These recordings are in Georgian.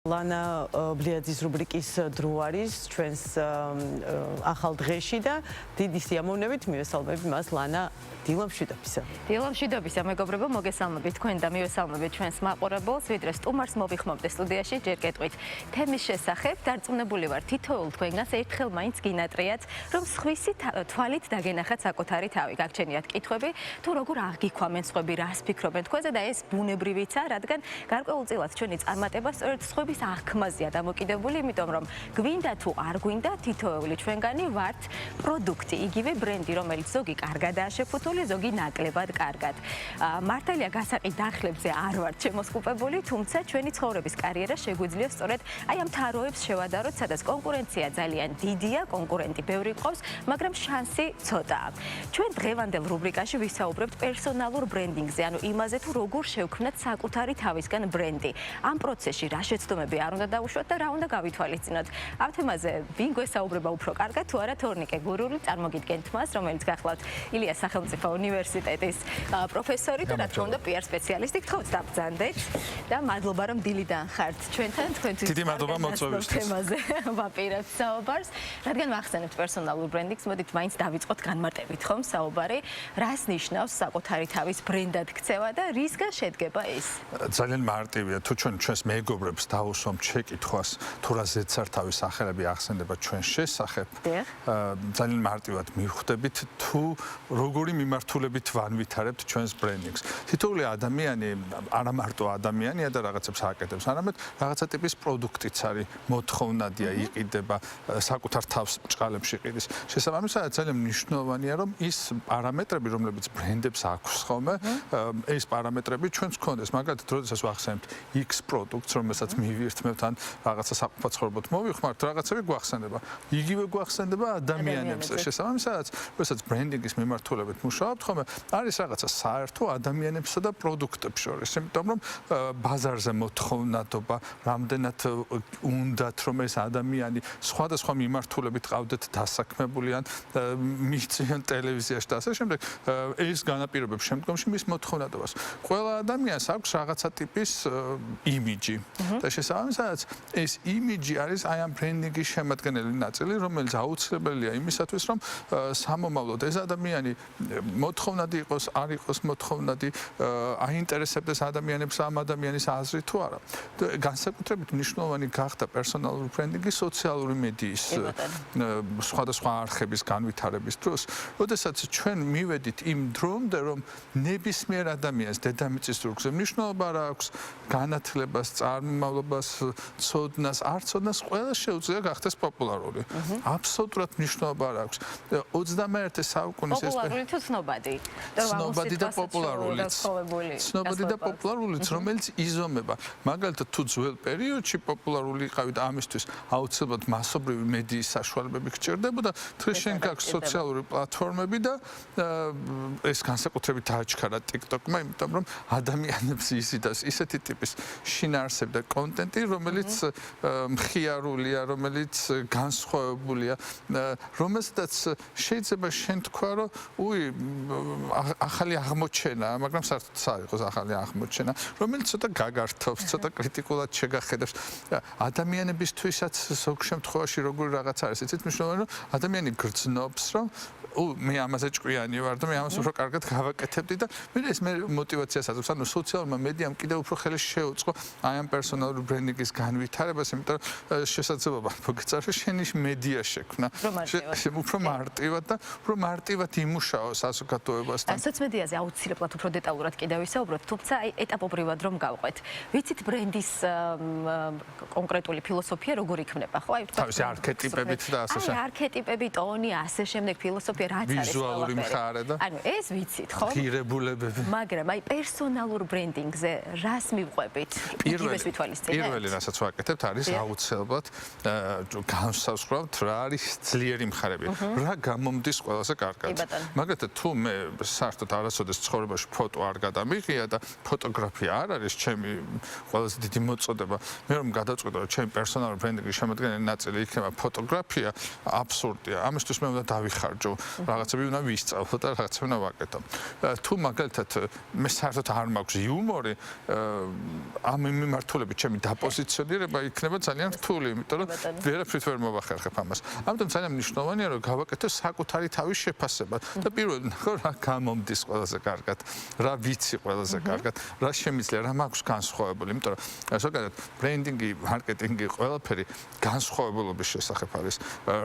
ლანა ბლიაძის რუბრიკის დრო არის ჩვენს ახალ დღეში და დიდი სიამოვნებით მივესალმები მას ლანა დილამშვიდობისა. დილამშვიდობისა მეგობრებო, მოგესალმებით თქვენ და მივესალმებით ჩვენს მაყურებელს, ვიდრე სტუმარს მოვიხმობდე სტუდიაში ჯერ კეთვით თემის შესახებ. დარწმუნებული ვარ, თითოეულ თქვენგანს ერთხელ მაინც გინატრიათ, რომ სხვისი თვალით დაგენახათ საკუთარი თავი. გაგჩენიათ კითხვები, თუ როგორ აღგიქვამენ სხვები, რას ფიქრობენ თქვენზე და ეს ბუნებრივიცა, რადგან გარკვეულწილად ჩვენი წარმატება სწორედ სხვების აღქმაზეა დამოკიდებული, იმიტომ რომ გვინდა თუ არ გვინდა, თითოეული ჩვენგანი ვართ პროდუქტი, იგივე ბრენდი, რომელიც ზოგი კარგადაა შეფუთული, ზოგი ნაკლებად კარგად. მართალია გასაყიდ დახლებზე არ ვართ შემოსკუპებული, თუმცა ჩვენი ცხოვრების კარიერა შეგვიძლია სწორედ აი ამ თაროებს შევადაროთ, სადაც კონკურენცია ძალიან დიდია, კონკურენტი ბევრი ყავს, მაგრამ შანსი ცოტაა. ჩვენ დღევანდელ რუბრიკაში ვისაუბრებთ პერსონალურ ბრენდინგზე, ანუ იმაზე თუ როგორ შევქმნათ საკუთარი თავისგან ბრენდი. ამ პროცესში რა შეცდომები არ უნდა დავუშვათ და რა უნდა გავითვალისწინოთ. ამ თემაზე ვინ გვესაუბრება უფრო კარგად, თუ არა თორნიკე გურული, წარმოგიდგენთ მას, რომელიც გახლავთ ილიას სახელმწიფო უნივერსიტეტის პროფესორი და რა თქმა უნდა PR სპეციალისტი. გთხოვთ დაბრძანდეთ და მადლობა რომ დილიდან ხართ ჩვენთან, თქვენთვის დიდი მადლობა მოწვევისთვის. თემაზე ვაპირებთ საუბარს, რადგან ვახსენებთ პერსონალურ ბრენდინგს, მოდით მაინც დავიწყოთ განმარტებით ხომ საუბარი, რას ნიშნავს საკუთარი თავის ბრენდად ქცევა და რისგან შედგება ეს? ძალიან მარტივია, თუ ჩვენს მეგობრებს დავუსვამთ შეკითხვას, თუ რა ზედსართავის სახელები ახსენდება ჩვენ შესახებ, ძალიან მარტივად მივხვდებით, თუ როგორი მიმართულებით ვანვითარებთ ჩვენს ბრენდინგს. თითოეული ადამიანი არა მარტო ადამიანია და რაღაცებს აკეთებს, არამედ რაღაცა ტიპის პროდუქტიც არის, მოთხოვნადია, იყიდება, საკუთარ თავს ბრჭყალებში ყიდის. შესაბამისად, ძალიან მნიშვნელოვანია, რომ ის პარამეტრები, რომლებიც ბრენდებს აქვს ხოლმე, ეს პარამეტრები ჩვენს გქონდეს. მაგალითად, როდესაც ვახსენებთ X პროდუქტს, რომელსაც მივირთმევთ ან რაღაცა საყოფაცხოვრებოდ მოვიხმართ, რაღაცები გვახსენდება. იგივე გვახსენდება ადამიანებზე. შესაბამისად, როდესაც ბრენდინგის მიმართულებით მუშაობთ ხოლმე, არის რაღაცა საერთო ადამიანებსა და პროდუქტებს შორის. იმიტომ რომ ბაზარზე მოთხოვნადობა, რამდენად უნდათ რომ ეს ადამიანი სხვადასხვა მიმართულებით ყავდეთ დასაქმებული ან მისციან ტელევიზიაში და ასე შემდეგ, ეს განაპირობებს შემდგომში მის მოთხოვნადობას. ყველა ადამიანს აქვს რაღაცა ტიპის იმიჯი და შესაბამისად ეს იმიჯი არის აი ამ ბრენდინგის შემადგენელი ნაწილი, რომელიც აუცილებელია იმისათვის, რომ სამომავლოდ ეს ადამიანი მოთხოვნადი იყოს, არ იყოს მოთხოვნადი, აინტერესებდეს ადამიანებს ამ ადამიანის აზრი თუ არა. განსაკუთრებით მნიშვნელოვანი გახდა პერსონალური ბრენდინგი სოციალური მედიის სხვადასხვა არხების განვითარების დროს, როდესაც ჩვენ მივედით იმ დრომდე, რომ ნებისმიერ ადამიანს დედამიწის ზურგზე მნიშვნელობა არ აქვს განათლებას, წარმომავლობას, ცოდნას, არ ცოდნას, ყველა შეუძლია გახდეს პოპულარული. აბსოლუტურად მნიშვნელობა არ აქვს. 21 საუკუნის ეს პოპულარული თუ ცნობადი? ცნობადი და პოპულარულიც. ცნობადი და პოპულარულიც, რომელიც იზომება. მაგალითად, თუ ძველ პერიოდში პოპულარული იყავით, ამისთვის აუცილებლად მასობრივი მედიის საშუალებები გჭირდებოდა. დღეს შენ გაქვს სოციალური პლატფორმები და ეს განსაკუთრებით დააჩქარა TikTok-მა, იმიტომ რომ ადამიანებს იზიდავს ისეთი ტიპის შინაარსები და კონტენტი, რომელიც მხიარულია, რომელიც განსხვავებულია, რომელსაც შეიძლება შენ თქვა, რომ ახალი აღმოჩენა, მაგრამ საერთოდ არ იყოს ახალი აღმოჩენა, რომელიც ცოტა გაგართობს, ცოტა კრიტიკულად შეგახედავს. ადამიანებისთვისაც ზოგ შემთხვევაში როგორი რაღაც არის, იცით, მნიშვნელოვანია, რომ ადამიანი გრძნობს, რომ მე ამაზე ჭკვიანი ვარ და მე ამას უფრო კარგად გავაკეთებდი და მე მოტივაციას აძლევს. ანუ სოციალურმა მედიამ კიდევ უფრო ხელი შეუწყო აი ამ პერსონალური ბრენდინგის განვითარებას, იმიტომ რომ შესაძლებლობა მოგეწარო შენი მედია შექმნა. უფრო მარტივად და უფრო მარტივად იმუშაო საზოგადოებასთან. სოციომედიაზე აუცილებლად უფრო დეტალურად კიდევ ვისაუბროთ, თუმცა აი ეტაპობრივად რომ გავყვეთ. ვიცით ბრენდის კონკრეტული ფილოსოფია როგორ იქმნება, ხო? აი თავისი არქეტიპებით და ასე შემდეგ. აი არქეტიპები, ტონი, ასე შემდეგ ფილოსოფია რაც არის ვიზუალური მხარე და ანუ ეს ვიცით, ხო? ღირებულებები. მაგრამ აი პერსონალურ ბრენდინგზე რას მივყვებით? იგივეს ვითვალისწინებთ? პირველი რასაც ვაკეთებთ არის აუცილებლად განსაზღვრავთ რა არის ძლიერი მხარები. რა გამომდის ყველაზე კარგად. მაგალითად, თუ მე საერთოდ არასოდეს ცხოვრებაში ფოტო არ გადამიღია და ფოტოგრაფია არ არის ჩემი ყველაზე დიდი მოწოდება, მე რომ გადავწყვიტე რომ ჩემი პერსონალური ბრენდინგის შემადგენელი ნაწილი იქნება ფოტოგრაფია, აბსურდია. ამისთვის მე უნდა დავიხარჯო რაღაცები უნდა ვისწავლო და რაღაცები უნდა ვაკეთო. თუ მაგალითად მე საერთოდ არ მაქვს იუმორი, ამ მიმართულებით ჩემი დაპოზიციონირება იქნება ძალიან რთული, იმიტომ რომ ვერაფრით ვერ მოვახერხებ ამას. ამიტომ ძალიან მნიშვნელოვანია რომ გავაკეთო საკუთარი თავის შეფასება და პირველ რა გამომდის ყველაზე კარგად, რა ვიცი ყველაზე კარგად, რა შემიძლია, რა მაქვს განსხვავებული, იმიტომ რომ ზოგადად ბრენდინგი, მარკეტინგი, ყველაფერი განსხვავებულობის შესახებ არის.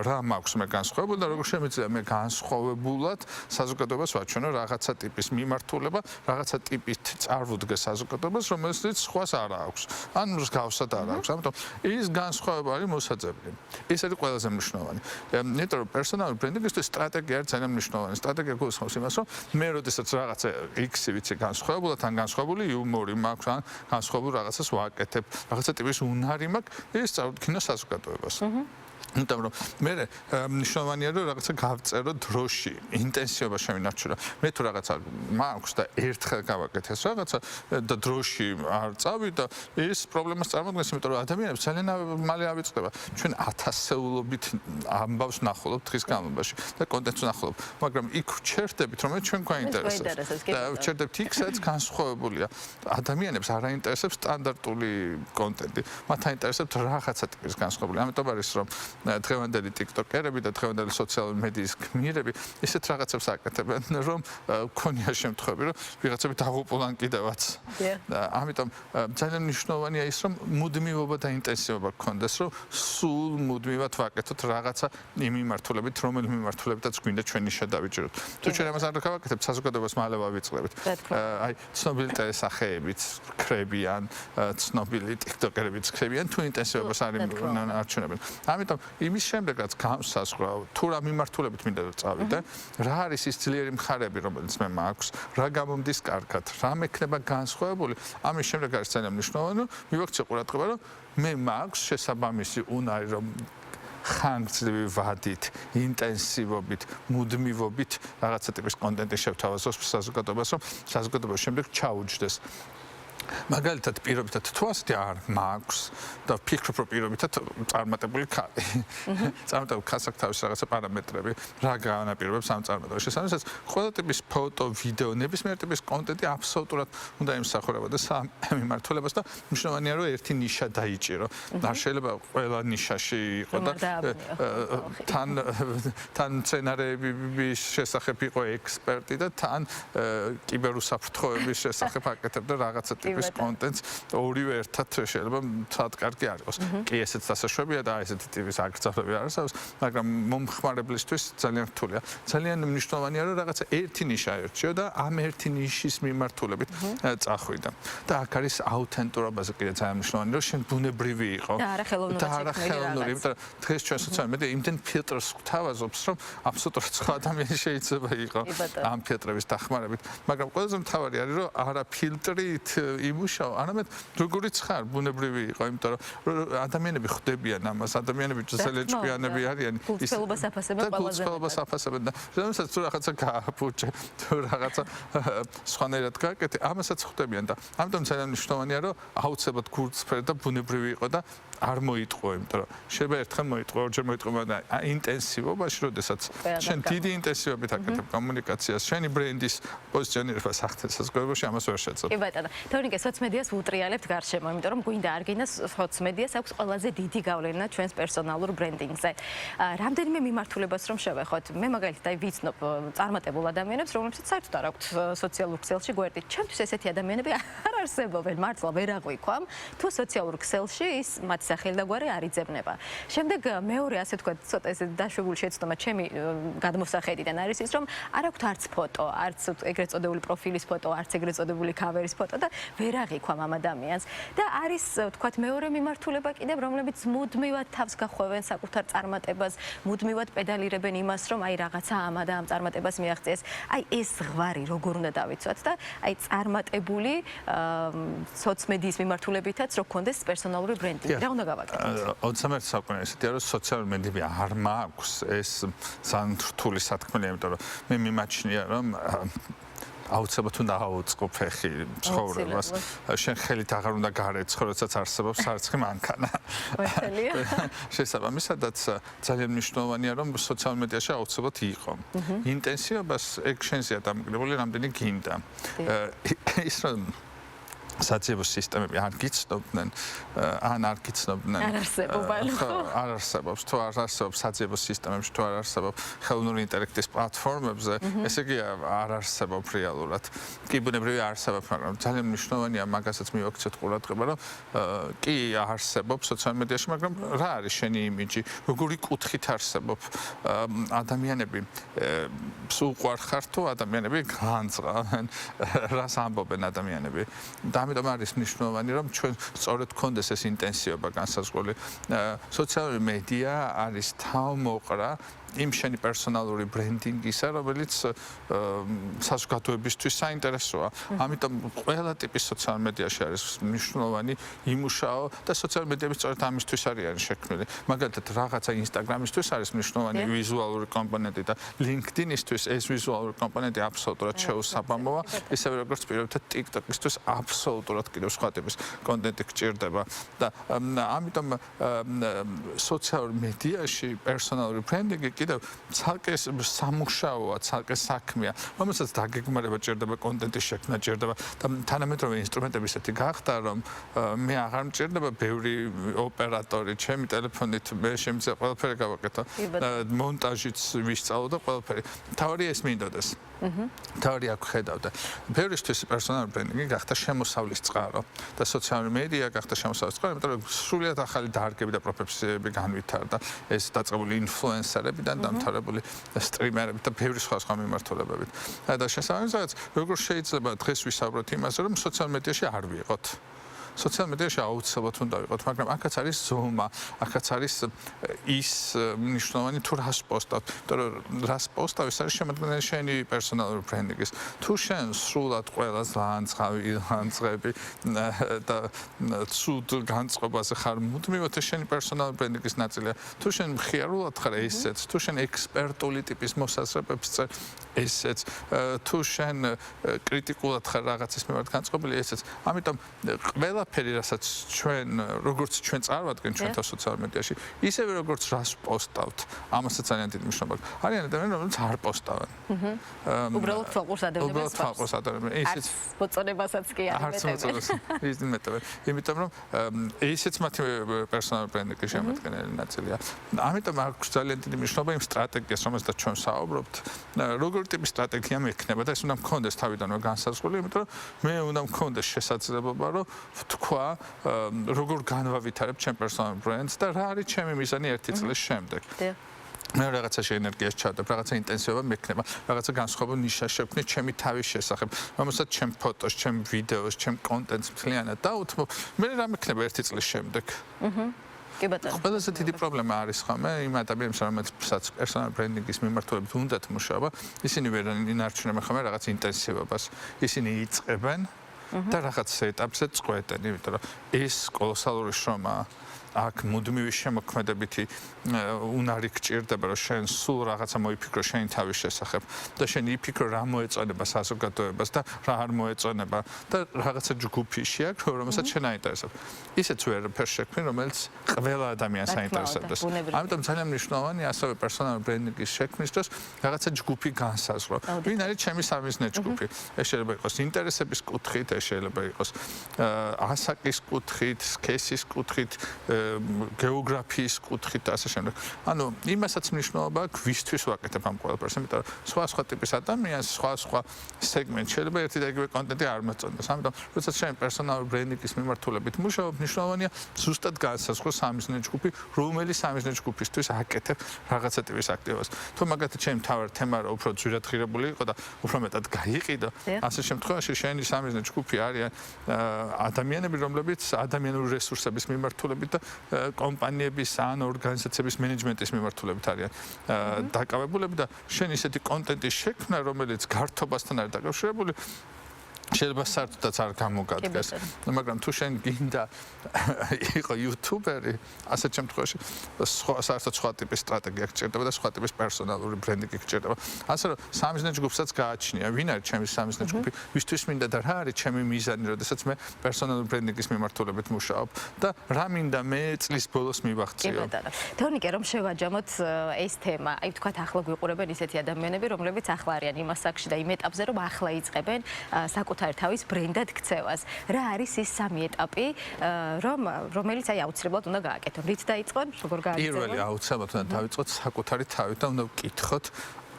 რა მაქვს მე განსხვავებული და როგორ შემიძლია მე განსხვავებულად საზოგადოებას ვაჩვენო რაღაცა ტიპის მიმართულება, რაღაცა ტიპით წარვუდგე საზოგადოებას, რომელიც სხვას არ აქვს. ან მსგავსად არ აქვს. ამიტომ ის განსხვავება არის მოსაძებნი. ეს არის ყველაზე მნიშვნელოვანი. იმიტომ რომ პერსონალური ბრენდინგისთვის სტრატეგია არის ძალიან მნიშვნელოვანი. სტრატეგია გულისხმობს იმას, რომ მე როდესაც რაღაცა X-ი ვიცი განსხვავებულად, ან განსხვავებული იუმორი მაქვს, ან განსხვავებული რაღაცას ვაკეთებ, რაღაცა ტიპის უნარი მაქვს, ის წარუდგინო საზოგადოებას. იმიტომ რომ მე მნიშვნელოვანია რომ რაღაცა გავწერო დროში, ინტენსივობა შემინარჩუნო. მე თუ რაღაცა მაქვს და ერთხელ გავაკეთე ეს რაღაცა და დროში არ წავიდა, ის პრობლემას წარმოადგენს, იმიტომ რომ ადამიანებს ძალიან მალე ავიწყდება. ჩვენ ათასეულობით ამბავს ვნახულობ დღის განმავლობაში და კონტენტს ვნახულობ, მაგრამ იქ ვჩერდებით, რომ ჩვენ გვაინტერესებს. და ვჩერდებთ იქ, სადაც განსხვავებულია. ადამიანებს არ აინტერესებს სტანდარტული კონტენტი. მათ აინტერესებს რაღაცა ტიპის განსხვავებული. ამიტომ არის რომ დღევანდელი TikTok-ერები და დღევანდელი სოციალური მედიის გმირები ისეთ რაღაცებს აკეთებენ, რომ ქონია შემთხვევები, რომ ვიღაცები დაღუპულან კიდევაც. ამიტომ ძალიან მნიშვნელოვანია ის, რომ მუდმივობა და ინტენსივობა გქონდეს, რომ სულ მუდმივად ვაკეთოთ რაღაცა იმ მიმართულებით, რომელი მიმართულებითაც გვინდა ჩვენი შედავიჭიროთ. თუ ჩვენ ამას არ გავაკეთებთ, საზოგადოებას მალე ვავიწყდებით. აი, ცნობილი ტელესახეებიც ხრებიან, ცნობილი TikTok-ერებიც ხრებიან, თუ ინტენსივობას არ არჩუნებენ. ამიტომ იმის შემდეგაც განსაზღვრავ თუ რა მიმართულებით მინდა რომ წავიდე, რა არის ის ძლიერი მხარეები, რომელიც მე მაქვს, რა გამომდის კარგად, რა მექნება განსხვავებული, ამის შემდეგ არის ძალიან მნიშვნელოვანი, რომ მივაქციო ყურადღება, რომ მე მაქვს შესაბამისი უნარი, რომ ხანგრძლივი ვადით, ინტენსივობით, მუდმივობით რაღაცა ტიპის კონტენტი შევთავაზოს საზოგადოებას, რომ საზოგადოება შემდეგ ჩაუჯდეს. მაგალითად პირობითად თუ ასეთი არ მაქვს და ვფიქრობ რომ პირობითად წარმატებული ხარ. წარმატებული ხარ საკთავის რაღაცა პარამეტრები, რა განაპირობებს ამ წარმატებაში. შესაძლოა ყველა ტიპის ფოტო, ვიდეო, ნებისმიერ ტიპის კონტენტი აბსოლუტურად უნდა იმსახურებოდეს ამ მიმართულებას და მნიშვნელოვანია რომ ერთი ნიშა დაიჭირო. არ შეიძლება ყველა ნიშაში იყო და თან სცენარეების შესახებ იყო ექსპერტი და თან კიბერუსაფრთხოების შესახებ აკეთებდა რაღაცა ტიპის კონტენტს, ორივე ერთად შეიძლება თათ კარგი არ იყოს. კი ესეც დასაშვებია და ესეთი ტიპის აკრძალვები არსებობს, მაგრამ მომხმარებლისთვის ძალიან რთულია. ძალიან მნიშვნელოვანია რომ რაღაცა ერთი ნიშა ერჩიო და ამ ერთი ნიშის მიმართულებით წახვიდა. და აქ არის აუთენტურობაზე კიდე ძალიან მნიშვნელოვანი რომ შენ ბუნებრივი იყო და არა ხელოვნური, იმიტომ რომ დღეს ჩვენ სოციალურ მედია იმდენ ფილტრს გვთავაზობს, რომ აბსოლუტურად სხვა ადამიანი შეიძლება იყოს ამ ფილტრების დახმარებით, მაგრამ ყველაზე მთავარი არის რომ არა ფილტრით იმუშაო, არამედ როგორიც ხარ, ბუნებრივი იყო, იმიტომ რომ ადამიანები ხვდებიან ამას, ადამიანები ძალიან ჭკვიანები არიან. გულწრფელობას აფასებენ ყველაზე. გულწრფელობას აფასებენ და რომელსაც თუ რაღაცა გააფუჭე, თუ რაღაცა სხვანაირად გააკეთე, ამასაც ხვდებიან და ამიტომ ძალიან მნიშვნელოვანია, რომ აუცილებლად გულწრფელი და ბუნებრივი იყო და არ მოიტყო, იმიტომ რომ შეიძლება ერთხელ მოიტყო, ორჯერ მოიტყო, მაგრამ ინტენსივობაში, როდესაც შენ დიდი ინტენსივობით აკეთებ კომუნიკაციას, შენი ბრენდის პოზიციონირებას ახდენს საზოგადოებაში, ამას ვერ შეძლებ. კი ბატონო, თორინკე სოციმედიას ვუტრიალებთ გარშემო, იმიტომ რომ გვინდა არ გინდა სოციმედიას აქვს ყველაზე დიდი გავლენა ჩვენს პერსონალურ ბრენდინგზე. რამდენიმე მიმართულებას რომ შევეხოთ, მე მაგალითად აი ვიცნობ წარმატებულ ადამიანებს, რომლებსაც საერთოდ არ აქვთ სოციალურ ქსელში გვერდი. ჩემთვის ესეთი ადამიანები არ არსებობენ, მართლა ვერ აღვიქვამ, თუ სოციალურ ქსელში ის მათი სახელი და გვარი არ იძებნება. შემდეგ მეორე ასე თქვა ცოტა ესე დაშვებული შეცდომა ჩემი გადმოსახედიდან არის ის, რომ არ აქვთ არც ფოტო, არც ეგრეთ წოდებული პროფილის ფოტო, არც ეგრეთ წოდებული ქავერის ფოტო და ვერ აღიქვამ ამ ადამიანს. და არის თქვათ მეორე მიმართულება კიდევ, რომლებიც მუდმივად თავს გახვევენ საკუთარ წარმატებას, მუდმივად პედალირებენ იმას, რომ აი რაღაცა ამა და ამ წარმატებას მიაღწიეს. აი ეს ზღვარი როგორ უნდა დავიცვათ და აი წარმატებული სოციმედიის მიმართულებითაც რო გქონდეს პერსონალური ბრენდინგი. რა უნდა გავაკეთოთ? 21 საუკუნე ესეთია, რომ სოციალური მედიები არ მაქვს ეს ძალიან რთული სათქმელია, იმიტომ რომ მე მიმაჩნია, რომ აუცილებლად უნდა აუწყო ფეხი ცხოვრებას. შენ ხელით აღარ უნდა გარეცხო, როდესაც არსებობს სარცხი მანქანა. შესაბამისადაც ძალიან მნიშვნელოვანია, რომ სოციალურ მედიაში აუცილებლად იყო. ინტენსივობას ეგ შენზეა დამოკიდებული, რამდენი გინდა. ის რომ საცივო სისტემები არ გიცნობდნენ, ან არ გიცნობდნენ. არ არსებობს, თუ არ არსებობს საცივო სისტემებში, თუ არ არსებობს ხელოვნური ინტელექტის პლატფორმებზე, ესე იგი არ არსებობს რეალურად. კი ბუნებრივია არსებობს, მაგრამ ძალიან მნიშვნელოვანია მაგასაც მივაქცეთ ყურადღება, რომ კი არსებობს სოციალურ მედიაში, მაგრამ რა არის შენი იმიჯი, როგორი კუთხით არსებობს ადამიანები უყვარ ხარ თუ ადამიანები განწყავენ, რას ამბობენ ადამიანები. ამიტომ არის მნიშვნელოვანი, რომ ჩვენ სწორედ გქონდეს ეს ინტენსივობა განსაზღვრული. სოციალური მედია არის თავმოყრა იმ შენი პერსონალური ბრენდინგისა, რომელიც საზოგადოებისთვის საინტერესოა. ამიტომ ყველა ტიპის სოციალურ მედიაში არის მნიშვნელოვანი იმუშაო და სოციალურ მედიები სწორედ ამისთვის არიან შექმნილი. მაგალითად, რაღაცა ინსტაგრამისთვის არის მნიშვნელოვანი ვიზუალური კომპონენტი და LinkedIn-ისთვის ეს ვიზუალური კომპონენტი აბსოლუტურად შეუსაბამოა, ისევე როგორც პირობითად TikTok-ისთვის აბსოლუტურად კიდევ სხვა ტიპის კონტენტი გჭირდება და ამიტომ სოციალურ მედიაში პერსონალური ბრენდინგი კიდევ ცალკე სამუშაოა, ცალკე საქმეა, რომელსაც დაგეგმარება ჭირდება კონტენტის შექმნა ჭირდება და თანამედროვე ინსტრუმენტები ისეთი გახდა, რომ მე აღარ მჭირდება ბევრი ოპერატორი, ჩემი ტელეფონით მე შემიძლია ყველაფერი გავაკეთო, მონტაჟიც ვისწავლო და ყველაფერი. თავი ეს მინდოდეს. თავი აქ ხედავდა. ბევრისთვის პერსონალური ბრენდინგი გახდა შემოსავლის წყარო და სოციალური მედია გახდა შემოსავლის წყარო, იმიტომ რომ სრულიად ახალი დარგები და პროფესიები განვითარდა. ეს დაწყებული ინფლუენსერებიდან დამთავრებული სტრიმერებით და ბევრი სხვა მიმართულებებით. და შესაბამისად, როგორ შეიძლება დღეს ვისაუბროთ იმაზე, რომ სოციალურ მედიაში არ ვიყოთ. სოციალურ მედიაში აუცილებლად უნდა ვიყოთ, მაგრამ აქაც არის ზომა, აქაც არის ის მნიშვნელოვანი თუ რას პოსტავთ, იმიტომ რომ რას პოსტავ, ეს არის შემადგენელი შენი პერსონალური ბრენდინგის. თუ შენ სრულად ყველას ლანძღები და ცუდ განწყობაზე ხარ მუდმივად, ეს შენი პერსონალური ბრენდინგის ნაწილია. თუ შენ მხიარულად ხარ, ესეც, თუ შენ ექსპერტული ტიპის მოსაზრებებს წერს, ესეც, თუ შენ კრიტიკულად ხარ რაღაცის მიმართ განწყობილი, ესეც. ამიტომ ყველაფერი, რასაც ჩვენ, როგორც ჩვენ წარვადგენთ ჩვენთან სოციალურ მედიაში, ისევე როგორც რას პოსტავთ, ამასაც ძალიან დიდი მნიშვნელობა აქვს. არიან ადამიანები, რომლებიც არ პოსტავენ. უბრალოდ თვალყურს ადევნებენ. უბრალოდ თვალყურს ადევნებენ. ისიც მოწონებასაც კი არ იმეტებენ. იმიტომ რომ ისიც მათი პერსონალური ბრენდინგის შემადგენელი ნაწილია. ამიტომ აქვს ძალიან დიდი მნიშვნელობა იმ სტრატეგიას, რომელზეც ჩვენ საუბრობთ. როგორი ტიპის სტრატეგია მექნება და ეს უნდა მქონდეს თავიდანვე განსაზღვრული, იმიტომ რომ მე უნდა მქონდეს შესაძლებლობა, რომ თქვა, როგორ განვავითარებ ჩემ პერსონალურ ბრენდს და რა არის ჩემი მიზანი 1 წლის შემდეგ. მე რაღაცაში ენერგიას ჩავდებ, რაღაცა ინტენსივობა მექნება, რაღაცა განსხვავებულ ნიშას შევქმნით ჩემი თავის შესახებ, რომელსაც ჩემ ფოტოს, ჩემ ვიდეოს, ჩემ კონტენტს მთლიანად დავუთმობ, მე რა მექნება 1 წლის შემდეგ. კი ბატონო. ყველაზე დიდი პრობლემა არის ხოლმე იმ ადამიანებს, რომელსაც პერსონალურ ბრენდინგის მიმართულებით უნდათ მუშაობა, ისინი ვერ ინარჩუნებენ ხოლმე რაღაც ინტენსივობას. ისინი იწყებენ და რაღაც ეტაპზე წყვეტენ, იმიტომ რომ ეს კოლოსალური შრომაა. აქ მუდმივი შემოქმედებითი უნარი გჭირდება, რომ შენ სულ რაღაცა მოიფიქრო შენი თავის შესახებ და შენ იფიქრო რა მოეწონება საზოგადოებას და რა არ მოეწონება და რაღაცა ჯგუფი შეაქვს, რომელსაც შენ აინტერესებს. ისეც ვერაფერს შექმნი, რომელიც ყველა ადამიანს აინტერესებს. ამიტომ ძალიან მნიშვნელოვანია ასევე პერსონალური ბრენდინგის შექმნის დროს რაღაცა ჯგუფი განსაზღვრო. ვინ არის ჩემი სამიზნე ჯგუფი? ეს შეიძლება იყოს ინტერესების კუთხით, ეს შეიძლება იყოს ასაკის კუთხით, სქესის კუთხით, გეოგრაფიის კუთხით და ასე შემდეგ. ანუ იმასაც მნიშვნელობა აქვს, ვისთვის ვაკეთებ ამ ყველაფერს, იმიტომ რომ სხვა ტიპის ადამიანს, სხვა სეგმენტ შეიძლება ერთი და იგივე კონტენტი არ მოწონდეს. ამიტომ, როდესაც შენ პერსონალური ბრენდინგის მიმართულებით მუშაობ, მნიშვნელოვანია ზუსტად განსაზღვრო სამიზნე ჯგუფი, რომელი სამიზნე ჯგუფისთვის აკეთებ რაღაცა ტიპის აქტივობას. თუ მაგათაც ჩემი მთავარი თემა რა უფრო ძვირად ღირებული იყო და უფრო მეტად გაიყიდო, ასე შემთხვევაში შენი სამიზნე ჯგუფი არიან ადამიანები, რომლებიც ადამიანური რესურსების მიმართულებით და კომპანიების ან ორგანიზაციების მენეჯმენტის მიმართულებით არიან დაკავებულები და შენ ისეთი კონტენტის შექმნა, რომელიც გართობასთან არის დაკავშირებული, შეიძლება საერთოდაც არ გამოგადგეს, მაგრამ თუ შენ გინდა იყო იუთუბერი, ასეთ შემთხვევაში საერთოდ სხვა ტიპის სტრატეგია გჭირდება და სხვა ტიპის პერსონალური ბრენდინგი გჭირდება. ასე რომ სამიზნე ჯგუფსაც გააჩნია, ვინ არის ჩემი სამიზნე ჯგუფი, ვისთვის მინდა და რა არის ჩემი მიზანი, როდესაც მე პერსონალური ბრენდინგის მიმართულებით მუშაობ და რა მინდა მე წლის ბოლოს მივახციო. თორნიკე, რომ შევაჯამოთ ეს თემა, აი ვთქვათ ახლა გვიყურებენ ისეთი ადამიანები, რომლებიც ახლა არიან იმ ასაკში და იმ ეტაპზე, რომ ახლა იწყებენ საკუთარ თავის ბრენდად ქცევას. რა არის ის სამი ეტაპი, რომელიც აი აუცილებლად უნდა გააკეთონ? რით დაიწყონ? როგორ გააგრძელონ? პირველი აუცილებლად უნდა დავიწყოთ საკუთარი თავით და უნდა ვკითხოთ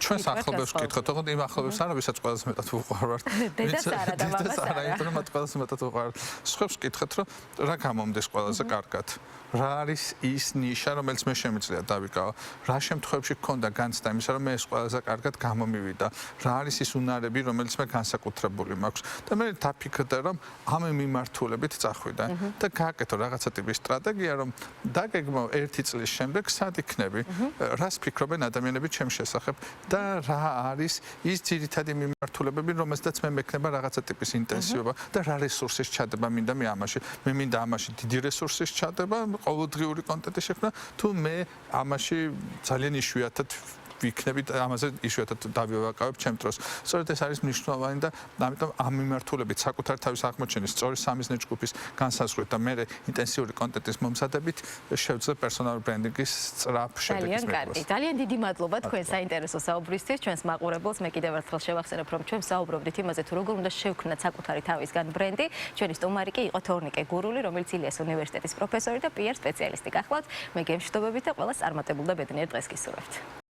ჩვენს ახლობლებს ვკითხოთ, თუმცა იმ ახლობლებს არა, ვისაც ყველაზე მეტად უყვარვართ. დედას არა და მამას არა. იმიტომ რომ მათ ყველაზე მეტად უყვარვართ. სხვებს ვკითხეთ, რომ რა გამომდეს ყველაზე კარგად. რა არის ის ნიშა, რომელიც მე შემიძლია დავიკავო? რა შემთხვევებში გქონდა განცდა იმისა, რომ მე ეს ყველაზე კარგად გამომივიდა? რა არის ის უნარები, რომელიც მე განსაკუთრებული მაქვს? და მე დაფიქრდა, რომ ამ მიმართულებით წახვიდე და გააკეთო რაღაცა ტიპის სტრატეგია, რომ დაგეგმო 1 წლის შემდეგ სად იქნები, რას ფიქრობენ ადამიანები ჩემ შესახებ და რა არის ის ძირითადი მიმართულებები, რომელსაც მე მექნება რაღაცა ტიპის ინტენსივობა და რა რესურსის ჩადება მინდა მე ამაში. მე მინდა ამაში დიდი რესურსის ჩადება, ყოველდღიური კონტენტის შექმნა, თუ მე ამაში ძალიან იშვიათად ვიქნები და ამაზე იშვიათად დავივაკავებ ჩემ დროს. სწორედ ეს არის მნიშვნელოვანი და ამიტომ ამ მიმართულებით საკუთარ თავის აღმოჩენის, სწორი სამიზნე ჯგუფის განსაზღვრით და მე ინტენსიური კონტენტის მომზადებით შევძლებ პერსონალურ ბრენდინგის სწრაფ შედეგის მიღებას. ძალიან დიდი მადლობა თქვენ საინტერესო საუბრისთვის. ჩვენს მაყურებელს მე კიდევ ერთხელ შევახსენებ, რომ ჩვენ საუბრობდით იმაზე, თუ როგორ უნდა შევქმნათ საკუთარი თავისგან ბრენდი. ჩვენი სტუმარი კი იყო თორნიკე გურული, რომელიც ილიას უნივერსიტეტის პროფესორი და PR სპეციალისტი. გახლავთ, მე გემშვიდობებით და ყველას წარმატებულ და ბედნიერ დღეს გისურვებთ.